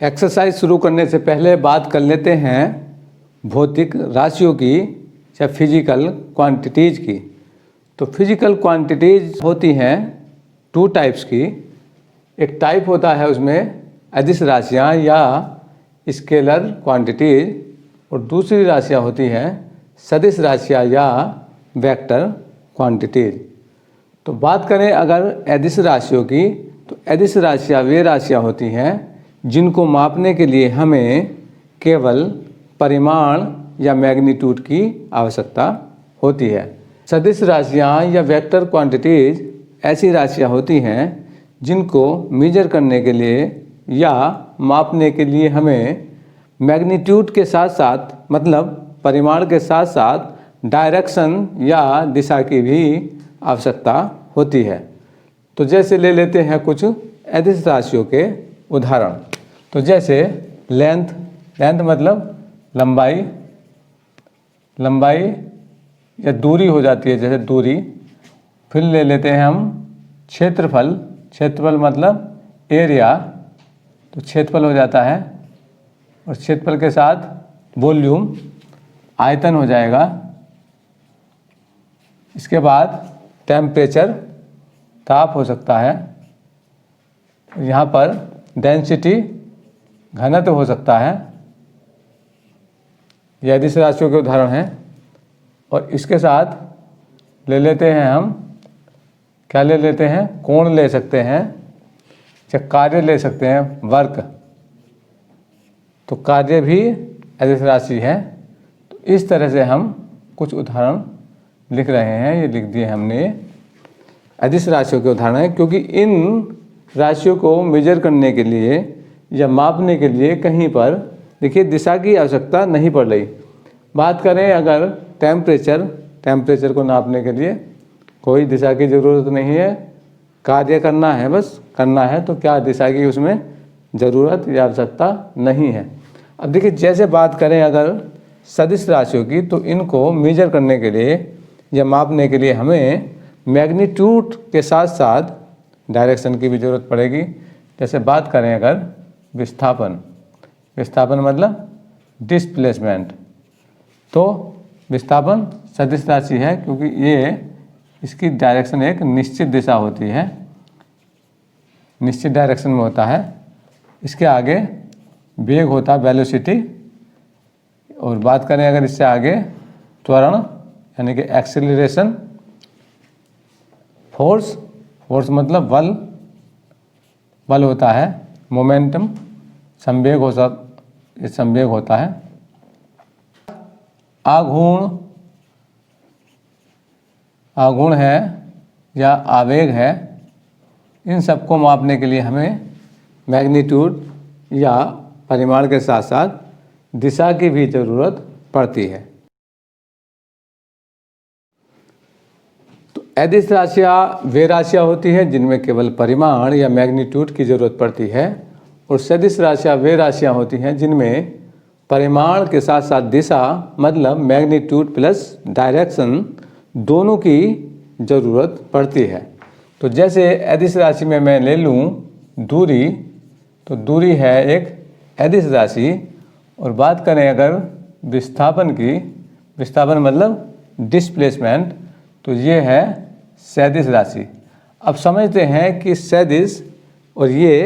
Exercise शुरू करने से पहले बात कर लेते हैं भौतिक राशियों की या फिजिकल क्वांटिटीज़ की। तो फिजिकल क्वांटिटीज़ होती हैं टू टाइप्स की। एक टाइप होता है उसमें अदिश राशियाँ या स्केलर क्वांटिटीज़, और दूसरी राशियाँ होती हैं सदिश राशियाँ या वेक्टर क्वांटिटीज़। तो बात करें अगर अदिश राशियों की, तो अदिश राशियाँ वे राशियाँ होती हैं जिनको मापने के लिए हमें केवल परिमाण या मैग्नीट्यूड की आवश्यकता होती है। सदिश राशियाँ या वेक्टर क्वांटिटीज़ ऐसी राशियाँ होती हैं जिनको मेजर करने के लिए या मापने के लिए हमें मैग्नीट्यूड के साथ साथ, मतलब परिमाण के साथ साथ डायरेक्शन या दिशा की भी आवश्यकता होती है। तो जैसे ले लेते हैं कुछ अदिश राशियों के उदाहरण। तो जैसे लेंथ मतलब लंबाई या दूरी हो जाती है, जैसे दूरी। फिर ले लेते हैं हम क्षेत्रफल मतलब एरिया, तो क्षेत्रफल हो जाता है, और क्षेत्रफल के साथ वॉल्यूम आयतन हो जाएगा। इसके बाद टेम्परेचर ताप हो सकता है। यहाँ पर डेंसिटी घनत्व हो सकता है। यह अदिश राशियों के उदाहरण हैं। और इसके साथ ले लेते हैं हम, क्या ले लेते हैं, कोण ले सकते हैं या कार्य ले सकते हैं, वर्क। तो कार्य भी अदिश राशि है। तो इस तरह से हम कुछ उदाहरण लिख रहे हैं, ये लिख दिए हमने अदिश राशियों के उदाहरण हैं, क्योंकि इन राशियों को मेजर करने के लिए या मापने के लिए कहीं पर देखिए दिशा की आवश्यकता नहीं पड़ रही। बात करें अगर टेम्परेचर को नापने के लिए कोई दिशा की ज़रूरत नहीं है, कार्य करना है, बस करना है, तो क्या दिशा की उसमें ज़रूरत या आवश्यकता नहीं है। अब देखिए जैसे बात करें अगर सदिश राशियों की, तो इनको मेजर करने के लिए या मापने के लिए हमें मैग्नीट्यूड के साथ साथ डायरेक्शन की भी ज़रूरत पड़ेगी। जैसे बात करें अगर विस्थापन मतलब डिस्प्लेसमेंट, तो विस्थापन सदिश राशि है, क्योंकि ये इसकी डायरेक्शन एक निश्चित दिशा होती है, निश्चित डायरेक्शन में होता है। इसके आगे वेग होता है, वेलोसिटी। और बात करें अगर इससे आगे त्वरण यानी कि एक्सेलरेशन। फोर्स मतलब बल होता है। मोमेंटम संवेग होता है। आघूर्ण है या आवेग है। इन सबको मापने के लिए हमें मैग्नीट्यूड या परिमाण के साथ साथ दिशा की भी ज़रूरत पड़ती है। तो अदिश राशियाँ वे राशियाँ होती हैं जिनमें केवल परिमाण या मैग्नीट्यूड की ज़रूरत पड़ती है, और सदिश राशियाँ वे राशियाँ होती हैं जिनमें परिमाण के साथ साथ दिशा मतलब मैग्नीट्यूड प्लस डायरेक्शन दोनों की ज़रूरत पड़ती है। तो जैसे अदिश राशि में मैं ले लूँ दूरी, तो दूरी है एक अदिश राशि। और बात करें अगर विस्थापन की, विस्थापन मतलब डिस्प्लेसमेंट, तो ये है सदिश राशि। अब समझते हैं कि सदिश और ये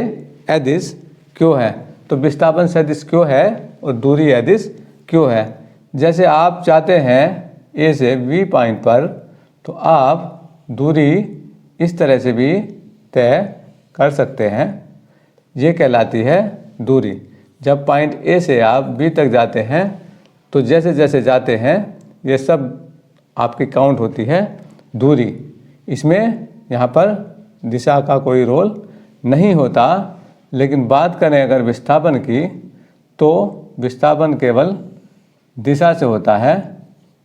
अदिश क्यों है। तो विस्थापन सदिश क्यों है और दूरी अदिश क्यों है। जैसे आप चाहते हैं ए से बी पॉइंट पर, तो आप दूरी इस तरह से भी तय कर सकते हैं, ये कहलाती है दूरी। जब पॉइंट ए से आप बी तक जाते हैं, तो जैसे जैसे जाते हैं ये सब आपकी काउंट होती है दूरी। इसमें यहाँ पर दिशा का कोई रोल नहीं होता। लेकिन बात करें अगर विस्थापन की, तो विस्थापन केवल दिशा से होता है।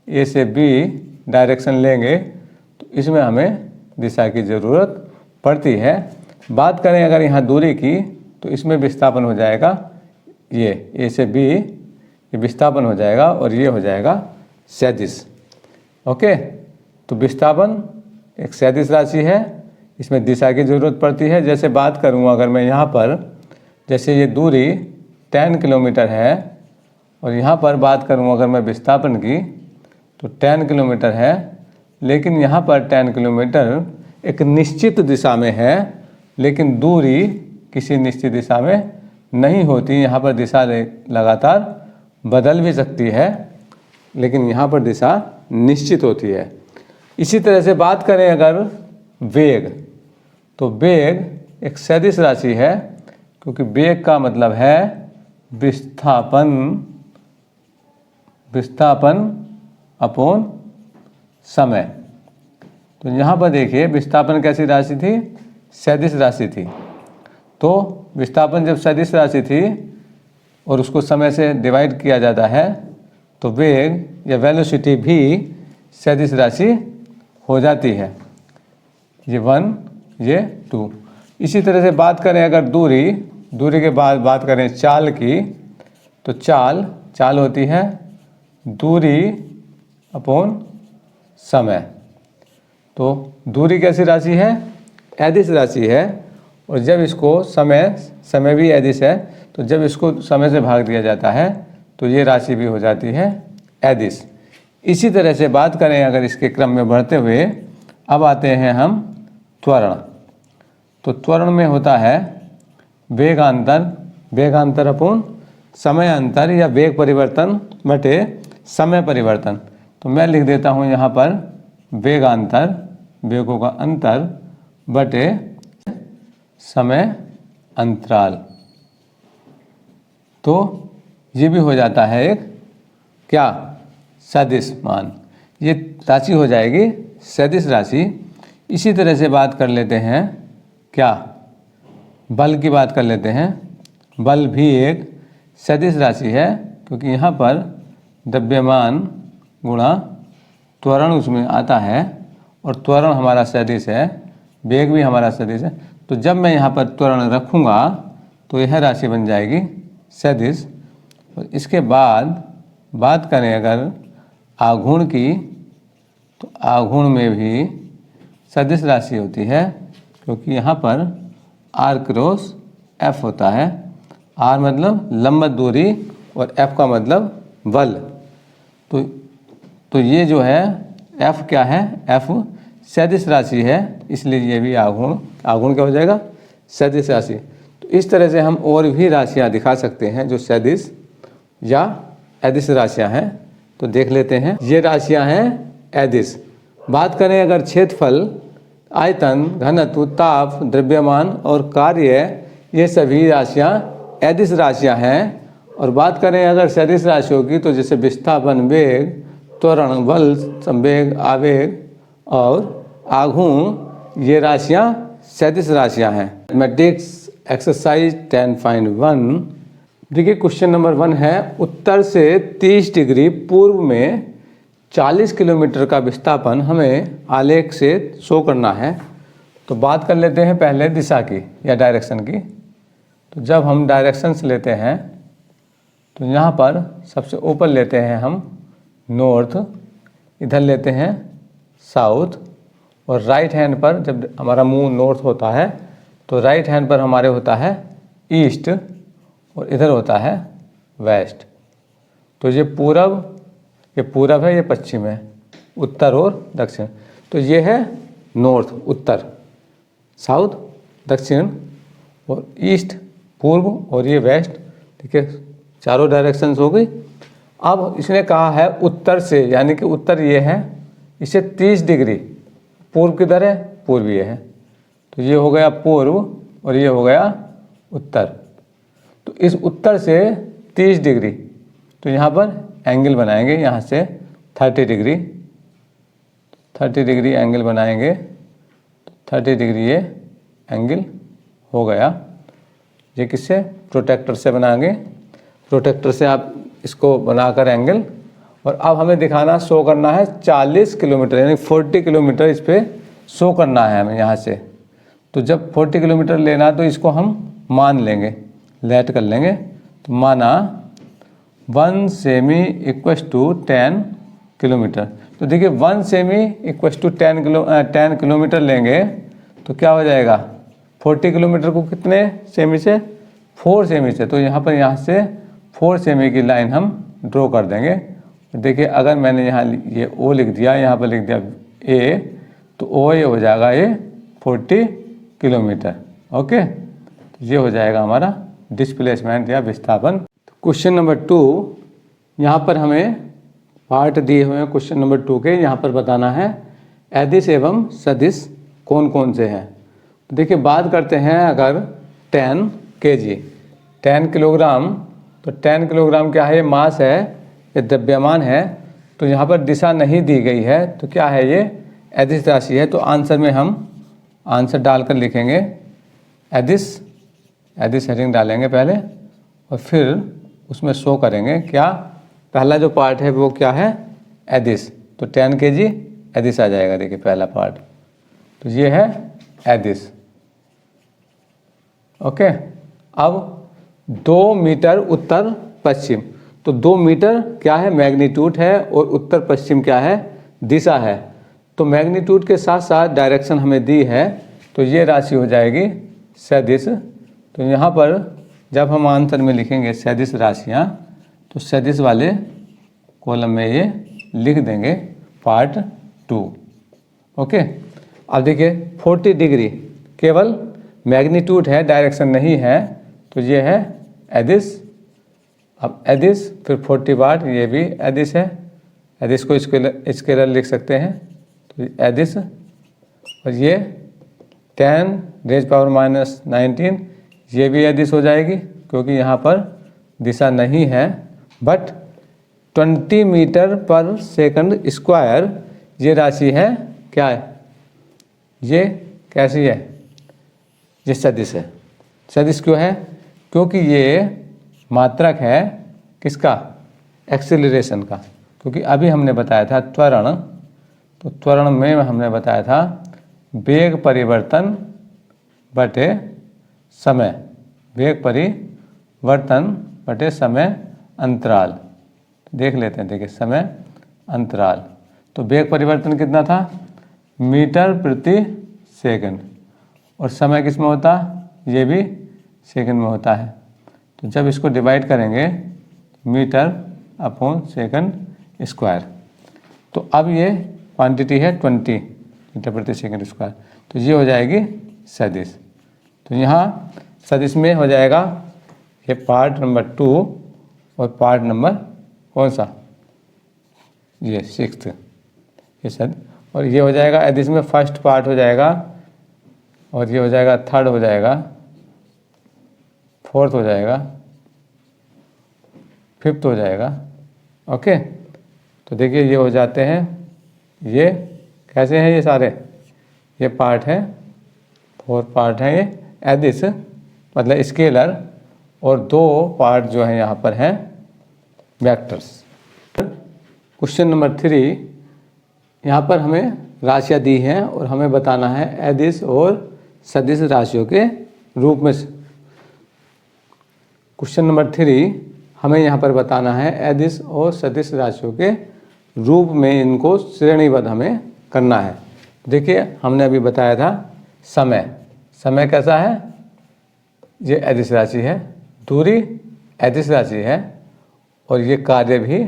ए से बी डायरेक्शन लेंगे तो इसमें हमें दिशा की ज़रूरत पड़ती है। बात करें अगर यहाँ दूरी की, तो इसमें विस्थापन हो जाएगा, ये ए से बी ये विस्थापन हो जाएगा, और ये हो जाएगा सदिश। ओके, तो विस्थापन एक सदिश राशि है, इसमें दिशा की ज़रूरत पड़ती है। जैसे बात करूँ अगर मैं यहाँ पर, जैसे ये दूरी 10 किलोमीटर है और यहाँ पर बात करूँ अगर मैं विस्थापन की तो 10 किलोमीटर है, लेकिन यहाँ पर 10 किलोमीटर एक निश्चित दिशा में है, लेकिन दूरी किसी निश्चित दिशा में नहीं होती। यहाँ पर दिशा लगातार बदल भी सकती है, लेकिन यहाँ पर दिशा निश्चित होती है। इसी तरह से बात करें अगर वेग, तो वेग एक सदिश राशि है, क्योंकि वेग का मतलब है विस्थापन अपॉन समय। तो यहाँ पर देखिए विस्थापन कैसी राशि थी, सदिश राशि थी। तो विस्थापन जब सदिश राशि थी और उसको समय से डिवाइड किया जाता है तो वेग या वेलोसिटी भी सदिश राशि हो जाती है। ये 1 ये 2। इसी तरह से बात करें अगर दूरी के बाद बात करें चाल की, तो चाल होती है दूरी अपॉन समय। तो दूरी कैसी राशि है, अदिश राशि है, और जब इसको समय भी अदिश है, तो जब इसको समय से भाग दिया जाता है तो ये राशि भी हो जाती है अदिश। इसी तरह से बात करें अगर इसके क्रम में बढ़ते हुए, अब आते हैं हम त्वरण। तो त्वरण में होता है वेगांतर अपॉन समयांतर या वेग परिवर्तन बटे समय परिवर्तन। तो मैं लिख देता हूँ यहाँ पर वेगांतर, वेगों का अंतर बटे समय अंतराल। तो ये भी हो जाता है एक क्या, सदिश मान। ये राशि हो जाएगी सदिश राशि। इसी तरह से बात कर लेते हैं क्या, बल की बात कर लेते हैं। बल भी एक सदिश राशि है, क्योंकि यहाँ पर द्रव्यमान गुणा त्वरण उसमें आता है, और त्वरण हमारा सदिश है, वेग भी हमारा सदिश है। तो जब मैं यहाँ पर त्वरण रखूँगा तो यह राशि बन जाएगी सदिश। और इसके बाद बात करें अगर आघूर्ण की, तो आघूर्ण में भी सदिश राशि होती है, क्योंकि यहाँ पर R क्रॉस F होता है। R मतलब लंबवत दूरी और F का मतलब बल। तो ये जो है F क्या है, F सदिश राशि है, इसलिए ये भी आघूर्ण क्या हो जाएगा, सदिश राशि। तो इस तरह से हम और भी राशियाँ दिखा सकते हैं जो सदिश या अदिश राशियाँ हैं। तो देख लेते हैं, ये राशियाँ हैं अदिश। बात करें अगर क्षेत्रफल, आयतन, घनत्व, ताप, द्रव्यमान और कार्य, ये सभी राशियाँ अदिश राशियाँ हैं। और बात करें अगर सदिश राशियों की, तो जैसे विस्थापन, वेग, त्वरण, बल, संवेग, आवेग और आघूर्ण, ये राशियाँ सदिश राशियाँ हैं। Mathematics exercise 10.1। देखिए क्वेश्चन नंबर 1 है, उत्तर से 30 डिग्री पूर्व में 40 किलोमीटर का विस्थापन हमें आलेख से शो करना है। तो बात कर लेते हैं पहले दिशा की या डायरेक्शन की। तो जब हम डायरेक्शंस लेते हैं तो यहाँ पर सबसे ऊपर लेते हैं हम नॉर्थ, इधर लेते हैं साउथ, और राइट हैंड पर जब हमारा मुंह नॉर्थ होता है तो राइट हैंड पर हमारे होता है ईस्ट, और इधर होता है वेस्ट। तो ये पूरब है, ये पश्चिम है, उत्तर और दक्षिण। तो ये है नॉर्थ उत्तर, साउथ दक्षिण, और ईस्ट पूर्व, और ये वेस्ट। ठीक है, चारों डायरेक्शंस हो गई। अब इसने कहा है उत्तर से, यानी कि उत्तर ये है, इसे 30 डिग्री, पूर्व किधर है, पूर्व ये है, तो ये हो गया पूर्व और ये हो गया उत्तर। तो इस उत्तर से 30 डिग्री, तो यहाँ पर एंगल बनाएंगे, यहाँ से 30 डिग्री एंगल बनाएंगे। 30 डिग्री ये एंगल हो गया। ये किससे, प्रोटेक्टर से बनाएंगे। प्रोटेक्टर से आप इसको बनाकर एंगल, और अब हमें दिखाना, शो करना है 40 किलोमीटर, यानी 40 किलोमीटर इस पर शो करना है हमें यहाँ से। तो जब 40 किलोमीटर लेना तो इसको हम मान लेंगे, लेट कर लेंगे। तो माना 1 सेमी इक्वस टू 10 किलोमीटर। तो देखिए 1 सेमी इक्वस टू 10 किलोमीटर लेंगे तो क्या हो जाएगा, 40 किलोमीटर को कितने सेमी से 4 सेमी से, तो यहाँ से 4 सेमी की लाइन हम ड्रॉ कर देंगे। देखिए अगर मैंने यहाँ ये ओ लिख दिया, यहाँ पर लिख दिया ए, तो ओ ये हो जाएगा ये 40 किलोमीटर। ओके, तो ये हो जाएगा हमारा डिस्प्लेसमेंट या विस्थापन। क्वेश्चन नंबर 2, यहाँ पर हमें पार्ट दिए हुए हैं क्वेश्चन नंबर 2 के। यहाँ पर बताना है अदिश एवं सदिश कौन कौन से हैं। देखिए बात करते हैं अगर 10 kg 10 किलोग्राम, तो 10 किलोग्राम क्या है, ये मास है, ये द्रव्यमान है। तो यहाँ पर दिशा नहीं दी गई है, तो क्या है, ये अदिश राशि है। तो आंसर में हम आंसर डालकर लिखेंगे अदिश, अदिश हेडिंग डालेंगे पहले और फिर उसमें शो करेंगे क्या, पहला जो पार्ट है वो क्या है, अदिश। तो 10 kg अदिश आ जाएगा। देखिए पहला पार्ट, तो ये है अदिश। ओके, अब 2 मीटर उत्तर पश्चिम, तो 2 मीटर क्या है, मैग्नीट्यूड है, और उत्तर पश्चिम क्या है, दिशा है। तो मैग्नीट्यूड के साथ साथ डायरेक्शन हमें दी है, तो ये राशि हो जाएगी सदिश। तो यहाँ पर जब हम आंसर में लिखेंगे सदिश राशियाँ, तो सदिश वाले कॉलम में ये लिख देंगे पार्ट 2। ओके, अब देखिए 40 डिग्री केवल मैग्नीट्यूड है, डायरेक्शन नहीं है, तो ये है अदिश। अब अदिश फिर 40 वाट, ये भी अदिश है। अदिश को स्केलर लिख सकते हैं, तो अदिश। और ये 10⁻⁻⁹, ये भी अदिश हो जाएगी, क्योंकि यहाँ पर दिशा नहीं है। बट 20 मीटर पर सेकंड स्क्वायर ये राशि है, क्या है, ये कैसी है, ये सदिश है। सदिश क्यों है, क्योंकि ये मात्रक है किसका, एक्सेलरेशन का। क्योंकि अभी हमने बताया था त्वरण, तो त्वरण में हमने बताया था वेग परिवर्तन बटे समय, वेग परिवर्तन बटे समय अंतराल। देख लेते हैं, देखिए समय अंतराल, तो वेग परिवर्तन कितना था, मीटर प्रति सेकंड, और समय किस में होता, ये भी सेकंड में होता है। तो जब इसको डिवाइड करेंगे मीटर अपॉन सेकंड स्क्वायर, तो अब ये क्वांटिटी है 20 मीटर प्रति सेकंड स्क्वायर, तो ये हो जाएगी सदिश। तो यहाँ सदिश में हो जाएगा ये पार्ट नंबर 2 और पार्ट नंबर कौन सा, ये 6th, ये सद। और ये हो जाएगा अदिश में फर्स्ट पार्ट हो जाएगा, और ये हो जाएगा 3rd हो जाएगा, 4th हो जाएगा, 5th हो जाएगा। ओके, तो देखिए ये हो जाते हैं, ये कैसे हैं, ये सारे ये पार्ट हैं, 4 पार्ट हैं ये अदिश मतलब स्केलर, और 2 पार्ट जो हैं यहाँ पर हैं वेक्टर्स। क्वेश्चन नंबर 3, यहाँ पर हमें राशियाँ दी हैं और हमें बताना है अदिश और सदिश राशियों के रूप में। क्वेश्चन नंबर 3 हमें यहाँ पर बताना है अदिश और सदिश राशियों के रूप में इनको श्रेणीबद्ध हमें करना है। देखिए हमने अभी बताया था समय, समय कैसा है, ये अदिश राशि है, दूरी अदिश राशि है, और ये कार्य भी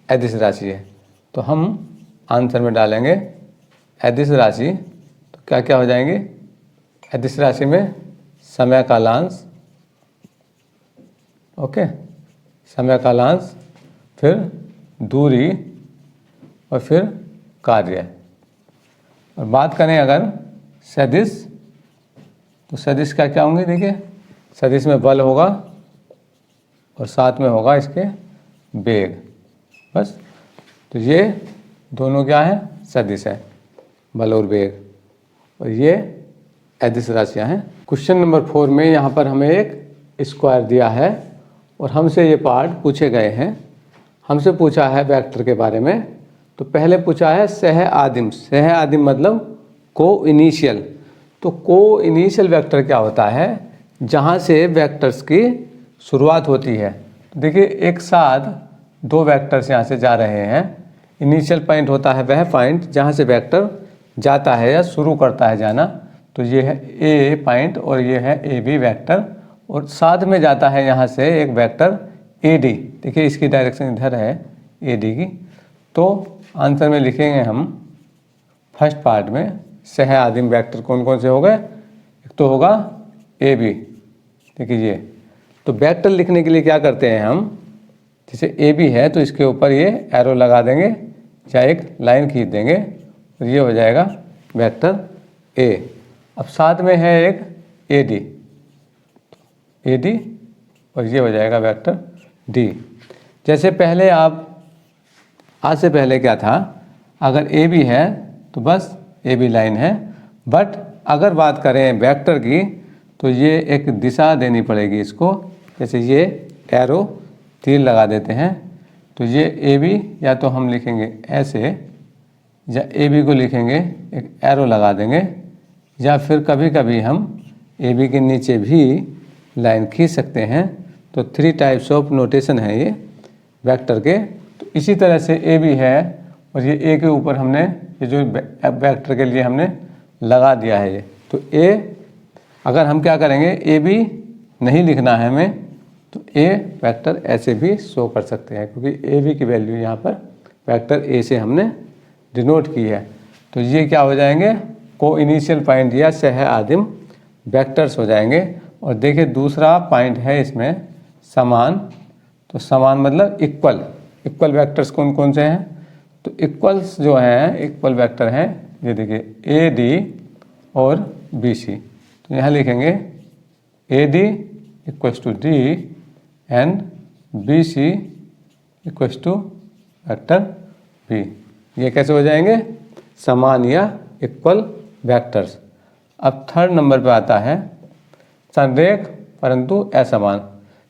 अदिश राशि है। तो हम आंसर में डालेंगे अदिश राशि, तो क्या क्या हो जाएंगे, अदिश राशि में समय कालांश, ओके, समय कालांश, फिर दूरी, और फिर कार्य। और बात करें अगर सदिश, तो सदिश क्या क्या होंगे, देखिए सदिश में बल होगा और साथ में होगा इसके वेग, बस। तो ये दोनों क्या है, सदिश है, बल और वेग, और ये अदिश राशियाँ हैं। क्वेश्चन नंबर 4 में यहाँ पर हमें एक स्क्वायर दिया है और हमसे ये पार्ट पूछे गए हैं। हमसे पूछा है वेक्टर के बारे में, तो पहले पूछा है सह आदिम, सह आदिम मतलब को इनिशियल। तो को इनिशियल वेक्टर क्या होता है, जहाँ से वेक्टर्स की शुरुआत होती है। देखिए एक साथ 2 वेक्टर्स यहाँ से जा रहे हैं, इनिशियल पॉइंट होता है वह पॉइंट जहाँ से वेक्टर जाता है या शुरू करता है जाना। तो ये है ए पॉइंट और ये है ए बी वेक्टर, और साथ में जाता है यहाँ से एक वेक्टर AD। देखिए इसकी डायरेक्शन इधर है AD की। तो आंसर में लिखेंगे हम फर्स्ट पार्ट में सह आदिम वेक्टर कौन कौन से हो गए। एक तो होगा AB। देखिए ये तो वेक्टर लिखने के लिए क्या करते हैं हम, जैसे AB है तो इसके ऊपर ये एरो लगा देंगे या एक लाइन खींच देंगे और ये हो जाएगा वेक्टर A। अब साथ में है एक AD और ये हो जाएगा वेक्टर D। जैसे पहले आज से पहले क्या था, अगर AB है तो बस AB लाइन है, बट अगर बात करें वेक्टर की तो ये एक दिशा देनी पड़ेगी इसको। जैसे ये एरो तीर लगा देते हैं तो ये AB या तो हम लिखेंगे ऐसे या AB को लिखेंगे एक एरो लगा देंगे, या फिर कभी कभी हम AB के नीचे भी लाइन खींच सकते हैं। तो 3 टाइप्स ऑफ नोटेशन है ये वेक्टर के। तो इसी तरह से AB है और ये A के ऊपर हमने ये जो वेक्टर के लिए हमने लगा दिया है ये। तो A अगर हम क्या करेंगे, AB नहीं लिखना है हमें तो A वेक्टर ऐसे भी शो कर सकते हैं, क्योंकि AB की वैल्यू यहाँ पर वेक्टर A से हमने डिनोट की है। तो ये क्या हो जाएंगे, को इनिशियल पॉइंट या सह आदिम वेक्टर्स हो जाएंगे। और देखिए दूसरा पॉइंट है इसमें समान। तो समान मतलब इक्वल वेक्टर्स कौन कौन से हैं, तो इक्वल्स जो हैं इक्वल वेक्टर हैं ये देखिए AD और BC। तो यहाँ लिखेंगे AD equals to D and BC equals to vector B। ये कैसे हो जाएंगे, समान या इक्वल वेक्टर्स। अब थर्ड नंबर पे आता है संरेख परंतु असमान।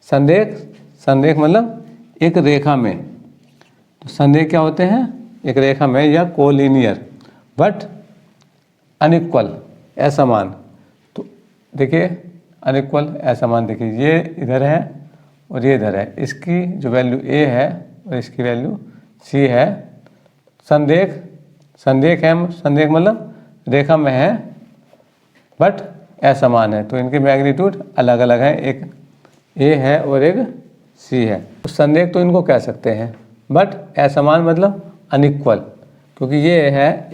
संरेख मतलब एक रेखा में। तो संरेख क्या होते हैं, एक रेखा में या कोलिनियर बट अनइक्वल असमान। तो देखिए अनइक्वल असमान, देखिए ये इधर है और ये इधर है, इसकी जो वैल्यू A है और इसकी वैल्यू C है। संरेख मतलब रेखा में है बट असमान है, तो इनके मैग्नीट्यूड अलग अलग हैं, एक A है और एक C है। तो संरेख तो इनको कह सकते हैं, बट असमान मतलब अनइक्वल, क्योंकि ये है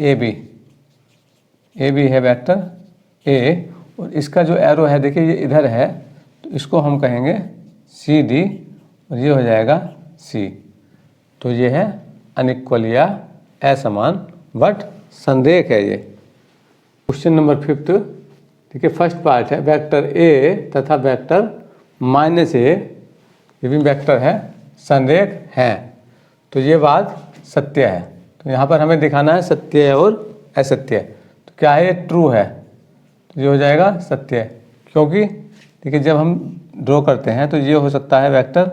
AB है वेक्टर A और इसका जो एरो है देखिए ये इधर है, तो इसको हम कहेंगे CD और ये हो जाएगा C। तो ये है अनइक्वल या असमान बट संरेख है ये। क्वेश्चन नंबर 5 देखिए फर्स्ट पार्ट है वेक्टर A तथा वेक्टर -A ये भी वेक्टर है, संरेख है। तो ये बात सत्य है। तो यहाँ पर हमें दिखाना है सत्य और असत्य। तो क्या है, ये ट्रू है तो ये हो जाएगा सत्य, क्योंकि देखिए जब हम ड्रॉ करते हैं तो ये हो सकता है वेक्टर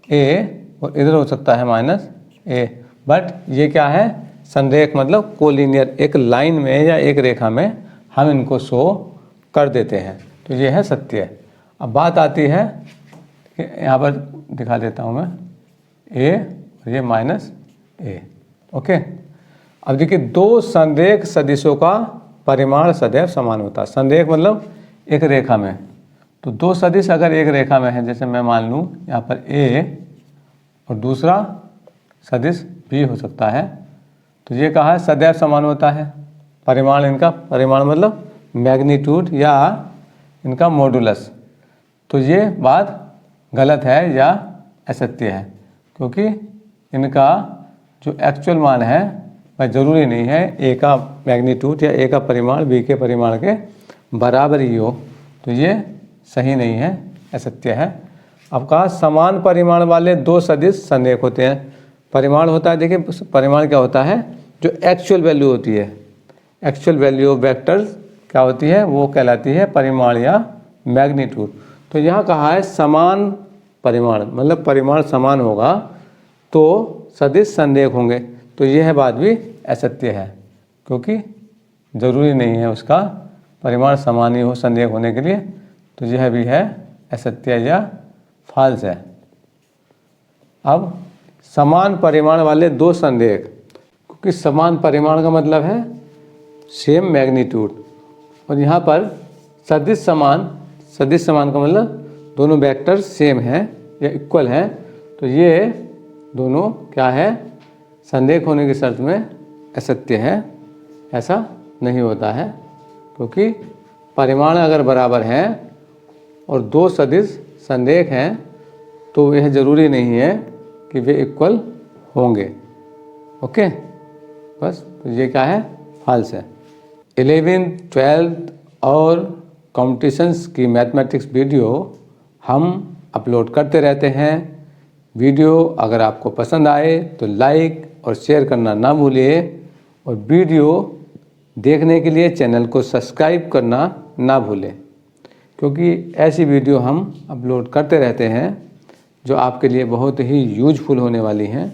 A और इधर हो सकता है -A, बट ये क्या है, संरेख मतलब कोलिनियर, एक लाइन में या एक रेखा में हम इनको शो कर देते हैं। तो ये है सत्य। अब बात आती है कि यहाँ पर दिखा देता हूँ मैं A और ये -A। ओके, अब देखिए दो संरेख सदिशों का परिमाण सदैव समान होता है। संरेख मतलब एक रेखा में, तो दो सदिश अगर एक रेखा में है, जैसे मैं मान लूँ यहाँ पर A और दूसरा सदिश B हो सकता है, तो ये कहा है सदैव समान होता है। परिमाण इनका, परिमाण मतलब मैग्नीट्यूड या इनका मॉडुलस। तो ये बात गलत है या असत्य है, क्योंकि इनका जो एक्चुअल मान है वह ज़रूरी नहीं है A का मैग्नीट्यूड या A का परिमाण B के परिमाण के बराबर ही हो। तो ये सही नहीं है, असत्य है। अब कहा समान परिमाण वाले दो सदिश संरेख होते हैं। परिमाण होता है, देखिए परिमाण क्या होता है, जो एक्चुअल वैल्यू होती है, एक्चुअल वैल्यू ऑफ वेक्टर्स क्या होती है, वो कहलाती है परिमाण या मैग्नीट्यूड। तो यहाँ कहा है समान परिमाण, मतलब परिमाण समान होगा तो सदिश संरेख होंगे। तो यह बात भी असत्य है, क्योंकि ज़रूरी नहीं है उसका परिमाण समान ही हो संरेख होने के लिए। तो यह भी है असत्य या फॉल्स है। अब समान परिमाण वाले दो संरेख, क्योंकि समान परिमाण का मतलब है सेम मैग्नीट्यूड, और यहाँ पर सदिश समान का मतलब दोनों वेक्टर्स सेम हैं या इक्वल हैं, तो ये दोनों क्या है, संदेह होने की शर्त में असत्य है। ऐसा नहीं होता है, क्योंकि परिमाण अगर बराबर हैं और दो सदिश संदेह हैं तो यह ज़रूरी नहीं है कि वे इक्वल होंगे। ओके, बस तो ये क्या है, फॉल्स है। 11th 12th और कॉम्पिटिशन्स की मैथमेटिक्स वीडियो हम अपलोड करते रहते हैं। वीडियो अगर आपको पसंद आए तो लाइक और शेयर करना ना भूलिए, और वीडियो देखने के लिए चैनल को सब्सक्राइब करना ना भूलें, क्योंकि ऐसी वीडियो हम अपलोड करते रहते हैं जो आपके लिए बहुत ही यूजफुल होने वाली हैं।